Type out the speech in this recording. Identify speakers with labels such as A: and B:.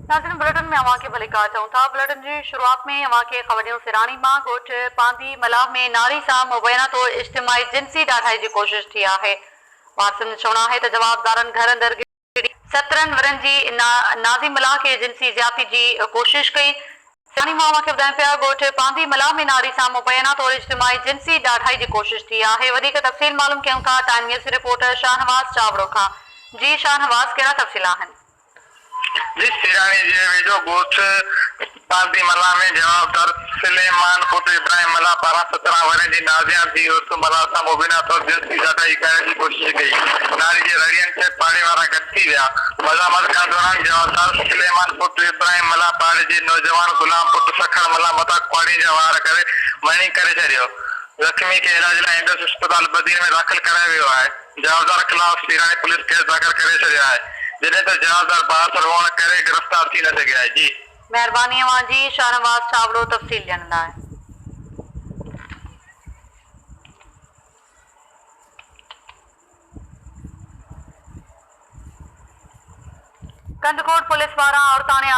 A: नाज़रीन बुलेटिन में अवां खे भली का चऊं था। बुलेटिन जी शुरुआत में अवां खे ख़बरियूं सिरानी मां ॻोठ पांदी मलाह में नारी सां मुबैना तौर इज्तिमाई जिनसी ॾाढाई जी कोशिश थी आहे। वारसनि जो चवणु आहे त जवाबदारनि घर अंदर 17 वरनि जी नाज़ी मलाह खे जिनसी ज़्यादती जी कोशिश कई। सिरानी मां अवां खे ॿुधाइनि पिया ॻोठ पांदी मलाह में नारी सां मुबैना तौर इज्तिमाई जिनसी ॾाढाई जी कोशिश थी आहे। वधीक तफ़सील मालूम कयूं था टाइम न्यूज़ रिपोर्टर शाहनवाज़ चावड़ो खां। जी शाहनवाज़, कहिड़ा तफ़सील आहिनि?
B: जी सिरानी जे वेझो ॻोठ पांदी मलाह में जवाबदार सुलेमान पुट इब्राहिम मलाह पारां 17 वरनि जी नाज़िया थी उर्स मलाह सां मुबीना तौर जिनसी ज़्यादती करण जी कोशिश कई। नारी जे रड़ियनि खे पाड़े वारा गॾिजी विया। मज़ामत खां दौरान जवाबदार सुलेमान पुट इब्राहिम मलाह पाड़े जे नौजवान गुलाम पुट सखर मलाह मथां कुआड़ी जा वार करे मणी करे छॾियो। जख्मी खे इलाज लाइ इंडस अस्पताल बदीन में दाख़िल करायो वियो आहे। जवाबदार ख़िलाफ़ सिरानी पुलिस केस दाख़िल करे छॾियो आहे, जॾहिं त जवाबदार बहादुर हुअण करे गिरफ़्तार थी न सघिया आहे। जी
A: महिरबानी अवां जी शाहनवाज़ चावड़ो तफ़सील ॾियण लाइ। कंदकोट पुलिस वारा औरताने